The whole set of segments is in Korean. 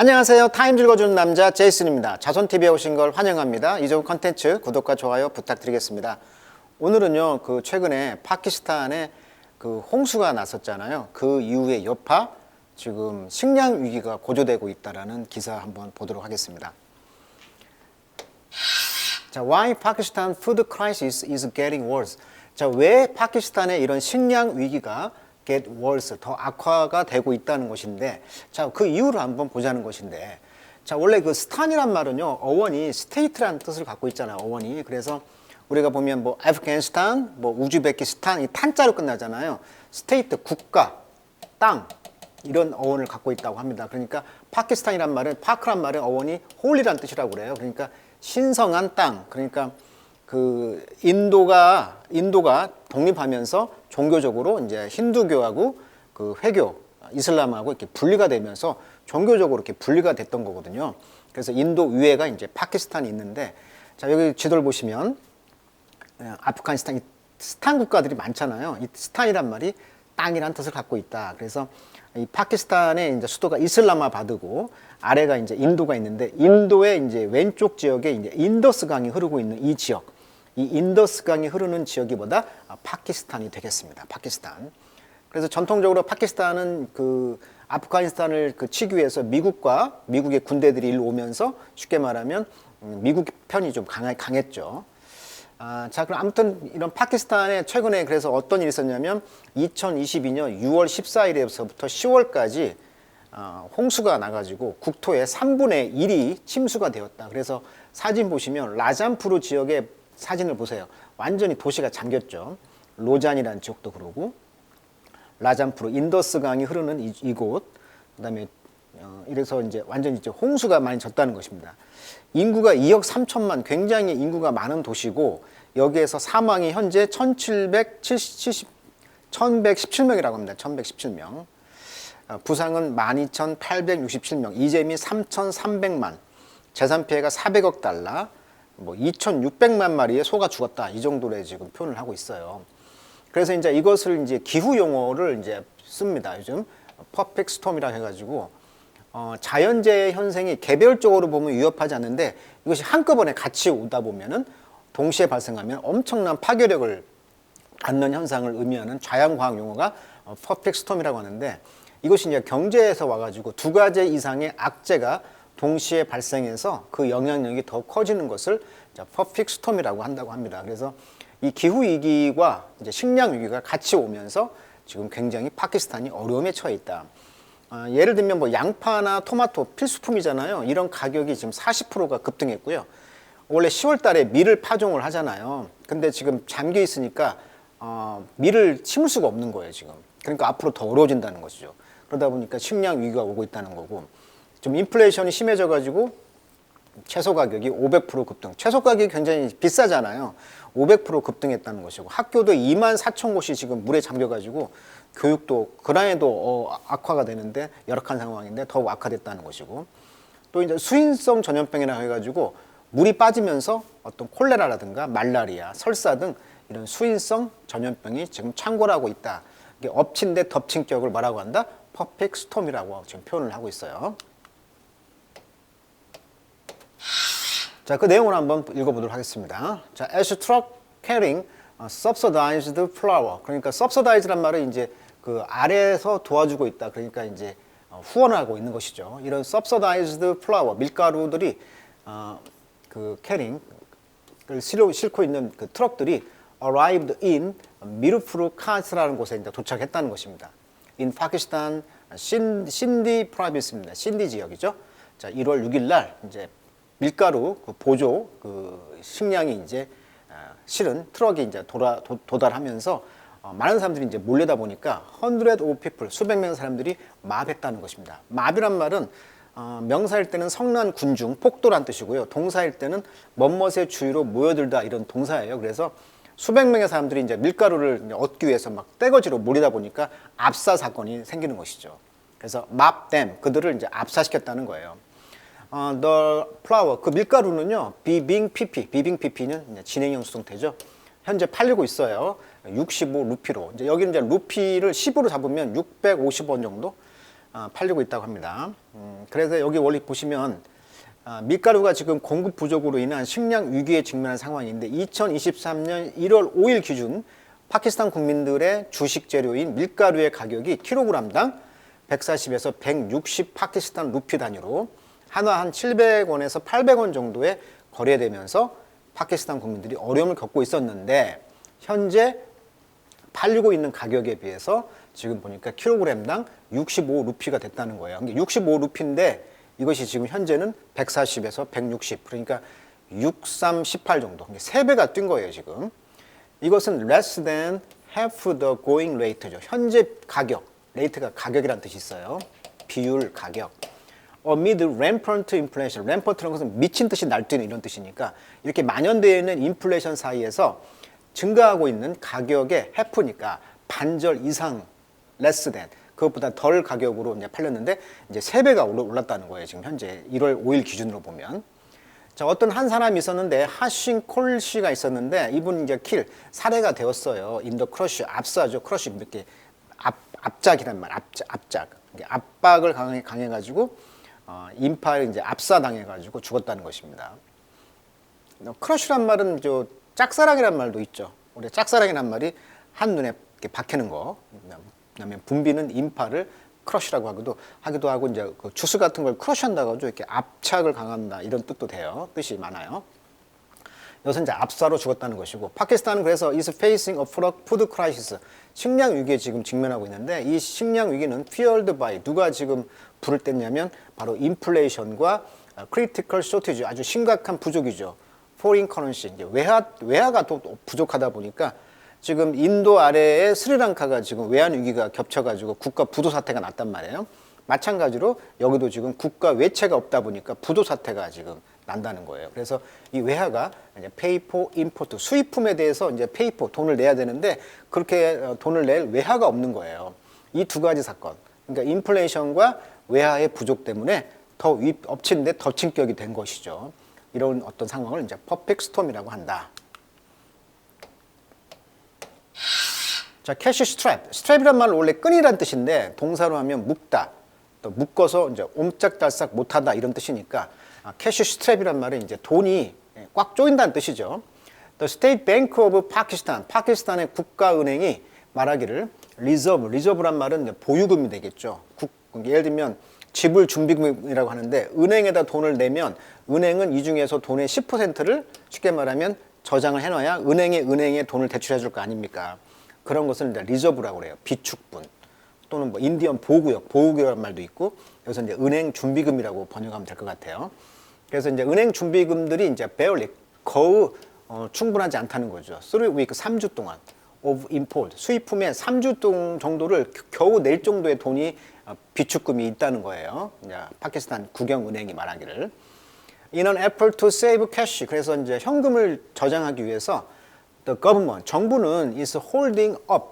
안녕하세요. 타임 읽어주는 남자 제이슨입니다. 자손TV에 오신 걸 환영합니다. 이 좋은 컨텐츠 구독과 좋아요 부탁드리겠습니다. 오늘은요, 최근에 파키스탄에 홍수가 났었잖아요. 그 이후에 여파 지금 식량 위기가 고조되고 있다라는 기사 한번 보도록 하겠습니다. 자, Why Pakistan food crisis is getting worse? 자, 왜 파키스탄의 이런 식량 위기가 get worse, 더 악화가 되고 있다는 것인데, 자, 그 이유를 한번 보자는 것인데, 자, 원래 스탄이란 말은요, 어원이 스테이트라는 뜻을 갖고 있잖아요, 어원이. 그래서 우리가 보면 아프가니스탄, 우즈베키스탄, 이 탄자로 끝나잖아요. 스테이트, 국가, 땅, 이런 어원을 갖고 있다고 합니다. 그러니까 파키스탄이란 말은, 파크란 말은 어원이 홀리란 뜻이라고 그래요. 그러니까 신성한 땅, 그러니까 인도가 독립하면서 종교적으로 이제 힌두교하고 회교, 이슬람하고 이렇게 분리가 되면서 종교적으로 이렇게 분리가 됐던 거거든요. 그래서 인도 위에가 이제 파키스탄이 있는데, 자, 여기 지도를 보시면 아프가니스탄, 스탄 국가들이 많잖아요. 이 스탄이란 말이 땅이란 뜻을 갖고 있다. 그래서 이 파키스탄의 이제 수도가 이슬라마바드고 아래가 이제 인도가 있는데, 인도의 이제 왼쪽 지역에 이제 인더스 강이 흐르고 있는 이 지역, 이 인더스 강이 흐르는 지역이 파키스탄이 되겠습니다. 파키스탄. 그래서 전통적으로 파키스탄은 아프가니스탄을 치기 위해서 미국의 군대들이 일로 오면서 쉽게 말하면 미국 편이 좀 강했죠. 자, 그럼 아무튼 이런 파키스탄에 최근에 그래서 어떤 일이 있었냐면 2022년 6월 14일에서부터 10월까지 홍수가 나가지고 국토의 3분의 1이 침수가 되었다. 그래서 사진 보시면 라잔푸르 지역의 사진을 보세요. 완전히 도시가 잠겼죠. 로잔이라는 지역도 그러고, 라잔푸르, 인더스 강이 흐르는 이곳, 그다음에 이래서 이제 완전히 이제 홍수가 많이 졌다는 것입니다. 인구가 2억 3천만, 굉장히 인구가 많은 도시고, 여기에서 사망이 현재 1117명이라고 합니다. 1117명. 부상은 12,867명, 이재민이 3,300만, 재산 피해가 400억 달러, 2,600만 마리의 소가 죽었다. 이 정도로 지금 표현을 하고 있어요. 그래서 이제 이것을 이제 기후 용어를 이제 씁니다. 요즘 퍼펙트 스톰이라 해가지고 자연재해 현상이 개별적으로 보면 위협하지 않는데, 이것이 한꺼번에 같이 오다 보면은 동시에 발생하면 엄청난 파괴력을 갖는 현상을 의미하는 자연과학 용어가 퍼펙트 스톰이라고 하는데, 이것이 이제 경제에서 와가지고 두 가지 이상의 악재가 동시에 발생해서 그 영향력이 더 커지는 것을 퍼펙트 스톰이라고 한다고 합니다. 그래서 이 기후 위기와 이제 식량 위기가 같이 오면서 지금 굉장히 파키스탄이 어려움에 처해 있다. 예를 들면 양파나 토마토 필수품이잖아요. 이런 가격이 지금 40%가 급등했고요. 원래 10월 달에 밀을 파종을 하잖아요. 근데 지금 잠겨 있으니까 밀을 심을 수가 없는 거예요, 지금. 그러니까 앞으로 더 어려워진다는 것이죠. 그러다 보니까 식량 위기가 오고 있다는 거고, 좀 인플레이션이 심해져 가지고 채소 가격이 500% 급등. 채소 가격이 굉장히 비싸잖아요. 500% 급등했다는 것이고, 학교도 2만 4천 곳이 지금 물에 잠겨 가지고 교육도 그날에도 악화가 되는데, 열악한 상황인데 더욱 악화됐다는 것이고, 또 이제 수인성 전염병이라 해가지고 물이 빠지면서 어떤 콜레라라든가 말라리아, 설사 등 이런 수인성 전염병이 지금 창궐하고 있다. 이게 엎친 데 덮친 격을 뭐라고 한다? 퍼펙트 스톰이라고 지금 표현을 하고 있어요. 자, 그 내용을 한번 읽어보도록 하겠습니다. 자, as truck carrying subsidized flour. 그러니까 subsidize란 말은 이제 아래에서 도와주고 있다. 그러니까 이제 후원하고 있는 것이죠. 이런 subsidized flour, 밀가루들이 carrying을 싣고 있는 트럭들이 arrived in 미르푸르 카스라는 곳에 이제 도착했다는 것입니다. in 파키스탄 신디 프로빈스입니다. 신디 지역이죠. 자, 1월 6일 날 이제 밀가루 보조 식량이 이제 실은 트럭이 이제 도달하면서 많은 사람들이 이제 몰려다 보니까 hundred of people, 수백 명의 사람들이 마비했다는 것입니다. 마비란 말은 명사일 때는 성난 군중, 폭도란 뜻이고요. 동사일 때는 멋멋의 주위로 모여들다, 이런 동사예요. 그래서 수백 명의 사람들이 이제 밀가루를 얻기 위해서 막 떼거지로 몰리다 보니까 압사 사건이 생기는 것이죠. 그래서 mob them, 그들을 이제 압사시켰다는 거예요. The flour, 그 밀가루는요, 비빙PP는 진행형 수동태죠. 현재 팔리고 있어요. 65 루피로. 이제 여기는 이제 루피를 10으로 잡으면 650원 정도. 팔리고 있다고 합니다. 그래서 여기 원리 보시면 밀가루가 지금 공급 부족으로 인한 식량 위기에 직면한 상황인데 2023년 1월 5일 기준 파키스탄 국민들의 주식 재료인 밀가루의 가격이 킬로그램당 140에서 160 파키스탄 루피 단위로 한화 한 700원에서 800원 정도에 거래되면서 파키스탄 국민들이 어려움을 겪고 있었는데 현재 팔리고 있는 가격에 비해서 지금 보니까 킬로그램당 65루피가 됐다는 거예요. 65루피인데 이것이 지금 현재는 140에서 160, 그러니까 63, 18 정도, 3배가 뛴 거예요 지금. 이것은 less than half the going rate죠. 현재 가격, 레이트가 가격이란 뜻이 있어요. 비율, 가격. Amid rampant inflation, rampant라는 것은 미친 듯이 날뛰는 이런 뜻이니까 이렇게 만연되어 있는 인플레이션 사이에서 증가하고 있는 가격의 half니까 반절 이상 less than, 그것보다 덜 가격으로 이제 팔렸는데 이제 3배가 올랐다는 거예요. 지금 현재 1월 5일 기준으로 보면. 자, 어떤 한 사람이 있었는데 하싱 콜 씨가 있었는데 이분 이제 살해가 되었어요. 인더 크러쉬, 압사죠. 크러쉬 이렇게 압작이란 말, 압작. 압박을 강해가지고 인파에 이제 압사당해가지고 죽었다는 것입니다. 크러쉬란 말은 저 짝사랑이란 말도 있죠. 우리 짝사랑이란 말이 한눈에 이렇게 박히는 거. 그다음에 분비는 인파를 크러쉬라고 하기도 하고 이제 그 주스 같은 걸 크러쉬한다고 하죠. 이렇게 압착을 강한다 이런 뜻도 돼요. 뜻이 많아요. 이것은 이제 압사로 죽었다는 것이고, 파키스탄은 그래서 is facing a food crisis, 식량 위기에 지금 직면하고 있는데 이 식량 위기는 fueled by, 누가 지금 불을 뗐냐면 바로 인플레이션과 critical shortage, 아주 심각한 부족이죠. foreign currency, 이제 외화가 또 부족하다 보니까 지금 인도 아래에 스리랑카가 지금 외환 위기가 겹쳐가지고 국가 부도 사태가 났단 말이에요. 마찬가지로 여기도 지금 국가 외채가 없다 보니까 부도 사태가 지금 난다는 거예요. 그래서 이 외화가 이제 pay for import, 수입품에 대해서 이제 pay for, 돈을 내야 되는데 그렇게 돈을 낼 외화가 없는 거예요. 이 두 가지 사건, 그러니까 인플레이션과 외화의 부족 때문에 더 엎친 데 덮친 격이 된 것이죠. 이런 어떤 상황을 이제 퍼펙트 스톰이라고 한다. 자, 캐시 스트랩. 스트랩이란 말은 원래 끈이란 뜻인데 동사로 하면 묶다, 또 묶어서 이제 옴짝달싹 못하다 이런 뜻이니까 캐시 스트랩이란 말은 이제 돈이 꽉 조인다는 뜻이죠. The State Bank of Pakistan, 파키스탄의 국가은행이 말하기를 리저브란 말은 보유금이 되겠죠. 예를 들면 지불 준비금이라고 하는데 은행에다 돈을 내면 은행은 이 중에서 돈의 10%를 쉽게 말하면 저장을 해놔야 은행에 돈을 대출해 줄 거 아닙니까? 그런 것을 이제 리저브라고 그래요. 비축분 또는 뭐 인디언 보호구역이라는 말도 있고, 여기서 이제 은행 준비금이라고 번역하면 될 것 같아요. 그래서 이제 은행 준비금들이 이제 barely, 거의 충분하지 않다는 거죠. 3week, 3주 동안 of import, 수입품의 3주 정도를 겨우 낼 정도의 돈이 비축금이 있다는 거예요. 이제 파키스탄 국영은행이 말하기를. In an effort to save cash, 그래서 이제 현금을 저장하기 위해서 The government, 정부는 is holding up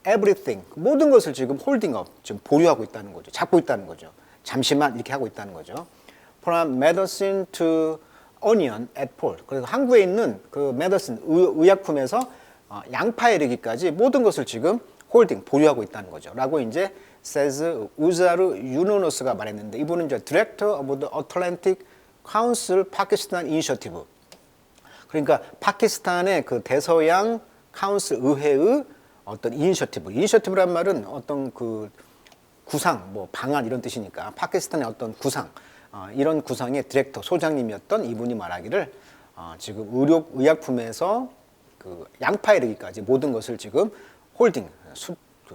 everything, 모든 것을 지금 holding up, 지금 보유하고 있다는 거죠. 잡고 있다는 거죠. 잠시만 이렇게 하고 있다는 거죠. From medicine to onion at port. 그래서 항구에 있는 그 medicine, 의약품에서 양파에 이르기까지 모든 것을 지금 holding, 보유하고 있다는 거죠. 라고 이제 says 우자르 유노노스가 말했는데, 이분은 이제 Director of the Atlantic Council Pakistan Initiative. 그러니까 파키스탄의 그 대서양 카운슬 의회의 어떤 이니셔티브란 말은 어떤 그 구상, 뭐 방안 이런 뜻이니까 파키스탄의 어떤 구상, 이런 구상의 디렉터, 소장님이었던 이분이 말하기를 지금 의약품에서 그 양파에 이르기까지 모든 것을 지금 홀딩,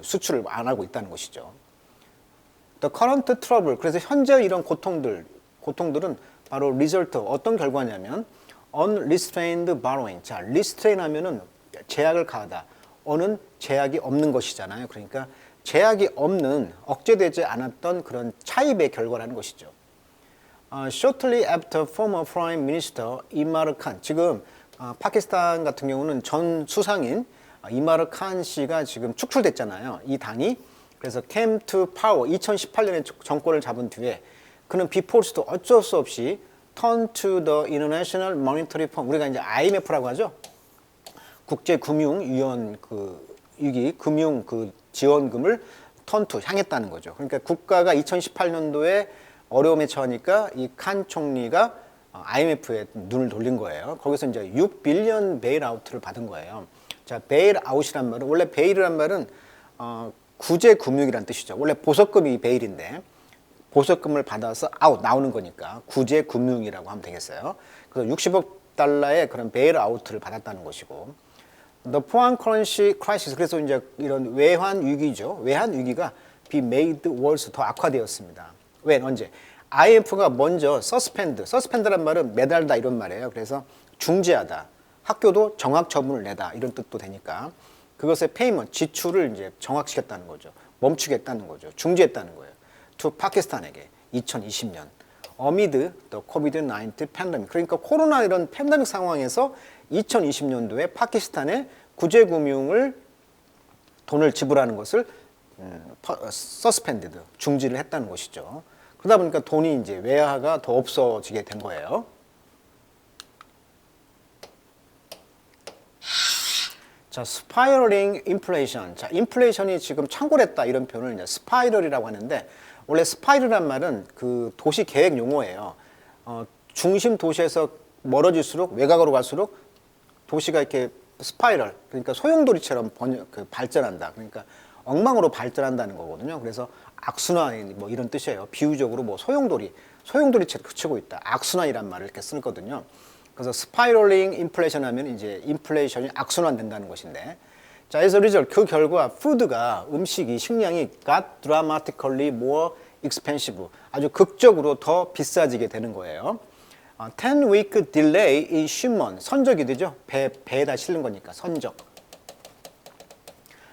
수출을 안 하고 있다는 것이죠. The current trouble, 그래서 현재 이런 고통들은 바로 result, 어떤 결과냐면 unrestrained borrowing. 자, restrain 하면은 제약을 가하다. 어는 제약이 없는 것이잖아요. 그러니까 제약이 없는, 억제되지 않았던 그런 차입의 결과라는 것이죠. Shortly after former Prime Minister 이마르 칸, 지금 파키스탄 같은 경우는 전 수상인 이마르 칸 씨가 지금 축출됐잖아요. 이 당이. 그래서 came to power, 2018년에 정권을 잡은 뒤에 그는 비포스도 어쩔 수 없이 turn to the International Monetary Fund, 우리가 이제 IMF라고 하죠. 국제금융위원 그 위기 금융 그 지원금을 턴투 향했다는 거죠. 그러니까 국가가 2018년도에 어려움에 처하니까 이 칸 총리가 IMF에 눈을 돌린 거예요. 거기서 이제 6빌리언 베일아웃을 받은 거예요. 자, 베일아웃이란 말은 원래 베일이란 말은 구제 금융이란 뜻이죠. 원래 보석금이 베일인데 보석금을 받아서 아웃 나오는 거니까 구제 금융이라고 하면 되겠어요. 그래서 60억 달러의 그런 베일아웃을 받았다는 것이고, The foreign currency crisis, 그래서 이제 이런 외환 위기죠. 외환 위기가 be made worse, 더 악화되었습니다. 왜? 언제? IMF가 먼저 suspend란 말은 매달다 이런 말이에요. 그래서 중지하다. 학교도 정학 처분을 내다 이런 뜻도 되니까 그것의 payment, 지출을 이제 정학시켰다는 거죠. 멈추겠다는 거죠. 중지했다는 거예요. to 파키스탄에게 2020년 amid the COVID-19 팬데믹. 그러니까 코로나 이런 팬데믹 상황에서 2020년도에 파키스탄에 구제금융을 돈을 지불하는 것을 suspended, 중지를 했다는 것이죠. 그러다 보니까 돈이 이제 외화가 더 없어지게 된 거예요. 자, spiraling inflation. 자, 인플레이션이 지금 창궐했다 이런 표현을 이제 스파이럴이라고 하는데, 원래 스파이럴이란 말은 그 도시 계획 용어예요. 중심 도시에서 멀어질수록 외곽으로 갈수록 도시가 이렇게 스파이럴, 그러니까 소용돌이처럼 발전한다. 그러니까 엉망으로 발전한다는 거거든요. 그래서 악순환 뭐 이런 뜻이에요. 비유적으로 뭐 소용돌이처럼 그치고 있다. 악순환이란 말을 이렇게 쓰거든요. 그래서 스파이럴링 인플레이션 하면 이제 인플레이션이 악순환된다는 것인데, 자, as a result, 그 결과 푸드가 음식이 식량이 got dramatically more expensive, 아주 극적으로 더 비싸지게 되는 거예요. 10-week delay in shipment, 선적이 되죠. 배에다 실는 거니까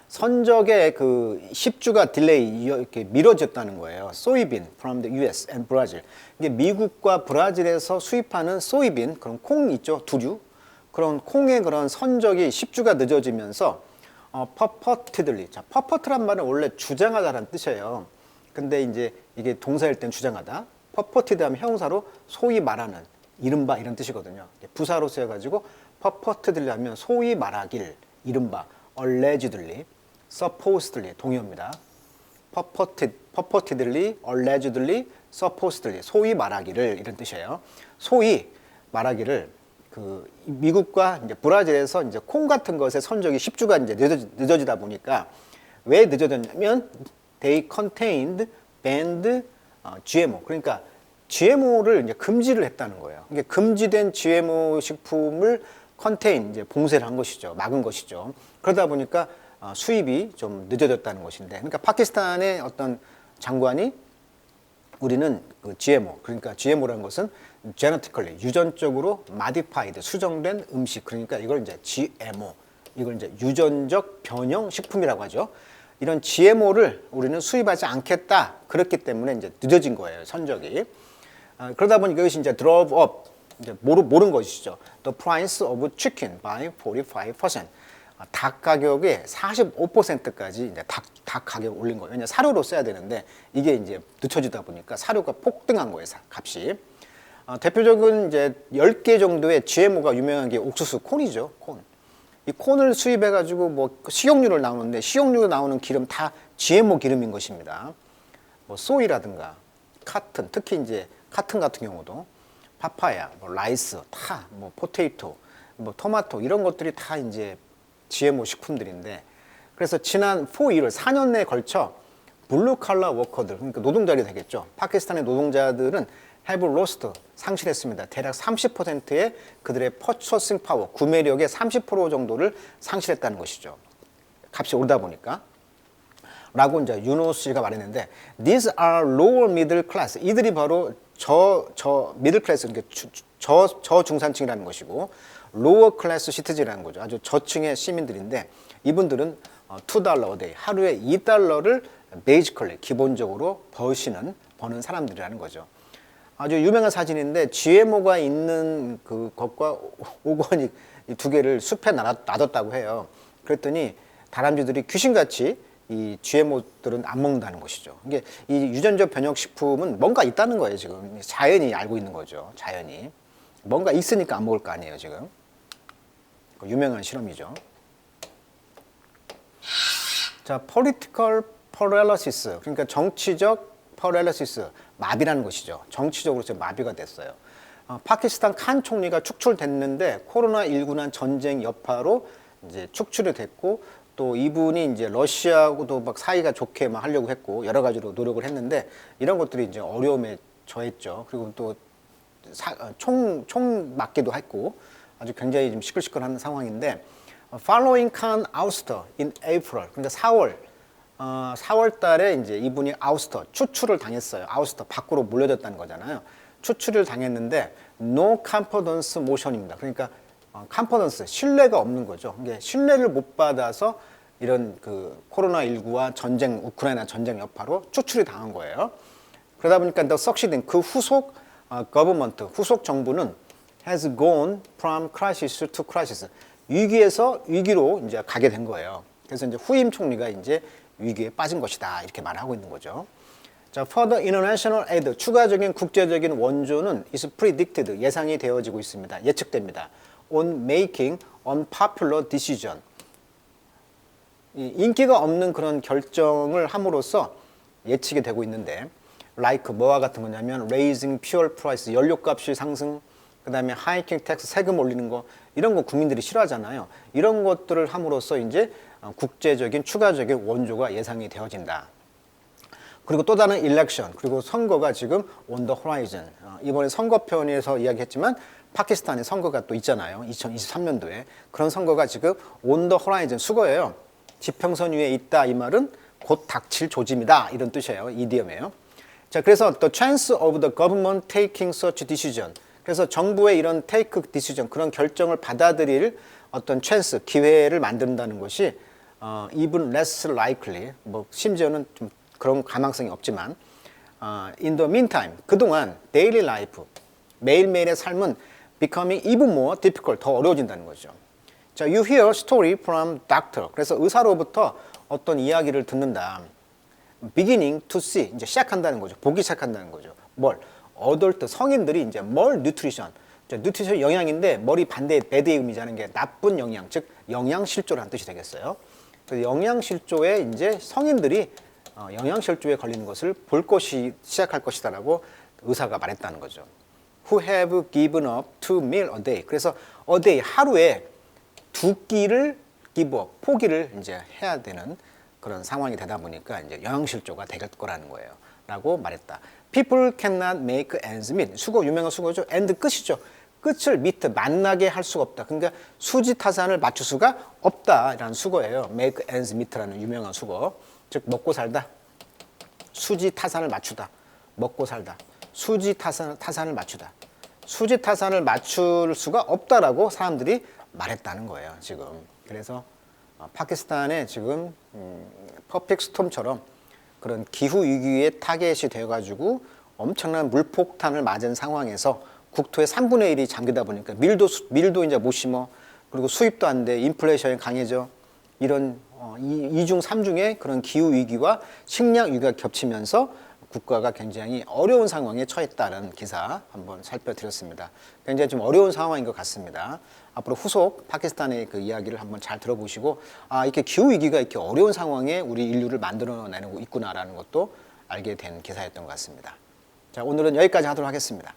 선적의 그 10주가 딜레이 이렇게 미뤄졌다는 거예요. 소이빈 from the US and Brazil. 이게 미국과 브라질에서 수입하는 소이빈, 그런 콩 있죠, 두류. 그런 콩의 그런 선적이 10주가 늦어지면서 purportedly. 자, purport란 말은 원래 주장하다라는 뜻이에요. 근데 이제 이게 동사일 땐 주장하다. purported 하면 형용사로 소위 말하는, 이른바 이런 뜻이거든요. 부사로 쓰여가지고 purportedly 하면 소위 말하길, 이른바 allegedly, supposedly 동의어입니다. purportedly, allegedly, supposedly, 소위 말하기를 이런 뜻이에요. 소위 말하기를 그 미국과 이제 브라질에서 이제 콩 같은 것의 선적이 10주가 이제 늦어지다 보니까, 왜 늦어졌냐면 they contained banned GMO, 그러니까 GMO를 이제 금지를 했다는 거예요. 이게 금지된 GMO 식품을 contain, 이제 봉쇄를 한 것이죠. 막은 것이죠. 그러다 보니까 수입이 좀 늦어졌다는 것인데, 그러니까 파키스탄의 어떤 장관이 우리는 그 GMO, 그러니까 GMO라는 것은 genetically, 유전적으로 modified, 수정된 음식, 그러니까 이걸 이제 GMO, 이걸 이제 유전적 변형 식품이라고 하죠. 이런 GMO를 우리는 수입하지 않겠다. 그렇기 때문에 이제 늦어진 거예요, 선적이. 그러다 보니까 이것이 이제 drove up, 이제 모른 것이죠. The price of chicken by 45%. 닭 가격의 45%까지 이제 닭 가격 올린 거예요. 왜냐 사료로 써야 되는데 이게 이제 늦춰지다 보니까 사료가 폭등한 거예요, 값이. 대표적인 이제 10개 정도의 GMO가 유명한 게 옥수수, 콘이죠, 콘. 이 콘을 수입해 가지고 뭐 식용유를 나오는데 식용유로 나오는 기름 다 GMO 기름인 것입니다. 뭐 소이라든가 카튼, 특히 이제 카튼 같은 경우도 파파야, 뭐 라이스, 다 뭐 포테이토, 뭐 토마토 이런 것들이 다 이제 GMO 식품들인데, 그래서 지난 4년 내에 걸쳐 블루 칼라 워커들, 그러니까 노동자들이 되겠죠. 파키스탄의 노동자들은 have lost, 상실했습니다. 대략 30%의 그들의 purchasing power, 구매력의 30% 정도를 상실했다는 것이죠. 값이 오르다 보니까. 라고 이제 윤호 씨가 말했는데, these are lower middle class. 이들이 바로 middle class, 그러니까 저중산층이라는 것이고, lower class citizen이라는 거죠. 아주 저층의 시민들인데, 이분들은 $2 a day, 하루에 $2를 basically, 기본적으로 버는 사람들이라는 거죠. 아주 유명한 사진인데, GMO가 있는 그것과 오거닉 이 두 개를 숲에 놔뒀다고 해요. 그랬더니 다람쥐들이 귀신같이 이 GMO들은 안 먹는다는 것이죠. 이게 이 유전적 변형 식품은 뭔가 있다는 거예요, 지금. 자연이 알고 있는 거죠, 자연이. 뭔가 있으니까 안 먹을 거 아니에요, 지금. 유명한 실험이죠. 자, political paralysis, 그러니까 정치적 paralysis, 마비라는 것이죠. 정치적으로 지금 마비가 됐어요. 파키스탄 칸 총리가 축출됐는데 코로나19난 전쟁 여파로 이제 축출이 됐고, 또 이분이 이제 러시아하고도 막 사이가 좋게 막 하려고 했고 여러 가지로 노력을 했는데 이런 것들이 이제 어려움에 처했죠. 그리고 또 총 맞기도 했고 아주 굉장히 좀 시끌시끌한 상황인데, following Khan ouster in April, 그러니까 4월 달에 이제 이분이 아우스터, 추출을 당했어요. 아우스터, 밖으로 물려졌다는 거잖아요. 추출을 당했는데 no confidence motion입니다. 그러니까 confidence, 신뢰가 없는 거죠. 이게 신뢰를 못 받아서 이런 그 코로나19와 전쟁, 우크라이나 전쟁 여파로 추출이 당한 거예요. 그러다 보니까 the succeeding, 그 후속 government, 후속 정부는 has gone from crisis to crisis, 위기에서 위기로 이제 가게 된 거예요. 그래서 이제 후임 총리가 이제 위기에 빠진 것이다, 이렇게 말하고 있는 거죠. 자, further international aid, 추가적인 국제적인 원조는 is predicted, 예상이 되어지고 있습니다. 예측됩니다. on making unpopular decision, 인기가 없는 그런 결정을 함으로써 예측이 되고 있는데, like 뭐와 같은 거냐면 raising fuel price, 연료값이 상승, 그 다음에 hiking tax, 세금 올리는 거, 이런 거 국민들이 싫어하잖아요. 이런 것들을 함으로써 이제 국제적인 추가적인 원조가 예상이 되어진다. 그리고 또 다른 election, 그리고 선거가 지금 on the horizon, 이번에 선거편에서 이야기했지만 파키스탄에 선거가 또 있잖아요. 2023년도에. 그런 선거가 지금 on the horizon, 수거예요. 지평선 위에 있다, 이 말은 곧 닥칠 조짐이다, 이런 뜻이에요. 이디엄이에요. 자, 그래서 the chance of the government taking such decision, 그래서 정부의 이런 take decision, 그런 결정을 받아들일 어떤 chance, 기회를 만든다는 것이 even less likely, 뭐 심지어는 좀 그런 가망성이 없지만 in the meantime, 그동안 daily life, 매일매일의 삶은 becoming even more difficult, 더 어려워진다는 거죠. 자, you hear story from doctor, 그래서 의사로부터 어떤 이야기를 듣는다. beginning to see, 이제 시작한다는 거죠. 보기 시작한다는 거죠. 뭘? 어덜트, 성인들이 이제 뭘 nutrition, nutrition 영양인데 머리 반대의 bad의 의미자는 게 나쁜 영양, 즉 영양실조라는 뜻이 되겠어요. 그래서 영양실조에 이제 성인들이 영양실조에 걸리는 것을 볼 것이 시작할 것이다라고 의사가 말했다는 거죠. Who have given up 2 meals a day. 그래서 a day, 하루에 2끼를 give up, 포기를 이제 해야 되는 그런 상황이 되다 보니까 이제 영양실조가 될 거라는 거예요. 라고 말했다. People cannot make ends meet. 수거, 유명한 수거죠. end, 끝이죠. 끝을 meet, 만나게 할 수가 없다. 그러니까 수지타산을 맞출 수가 없다라는 수거예요. make ends meet라는 유명한 수거. 즉 먹고 살다. 수지타산을 맞추다. 먹고 살다. 수지타산을 맞추다. 수지타산을 맞출 수가 없다라고 사람들이 말했다는 거예요, 지금. 그래서 파키스탄에 지금 퍼펙트 스톰처럼 그런 기후 위기의 타겟이 되어가지고 엄청난 물폭탄을 맞은 상황에서 국토의 3분의 1이 잠기다 보니까 밀도 이제 못 심어, 그리고 수입도 안 돼, 인플레이션이 강해져, 이런 2중 3중의 그런 기후 위기와 식량 위기가 겹치면서 국가가 굉장히 어려운 상황에 처했다는 기사 한번 살펴드렸습니다. 굉장히 좀 어려운 상황인 것 같습니다. 앞으로 후속 파키스탄의 그 이야기를 한번 잘 들어보시고, 이렇게 기후 위기가 이렇게 어려운 상황에 우리 인류를 만들어내고 있구나라는 것도 알게 된 기사였던 것 같습니다. 자, 오늘은 여기까지 하도록 하겠습니다.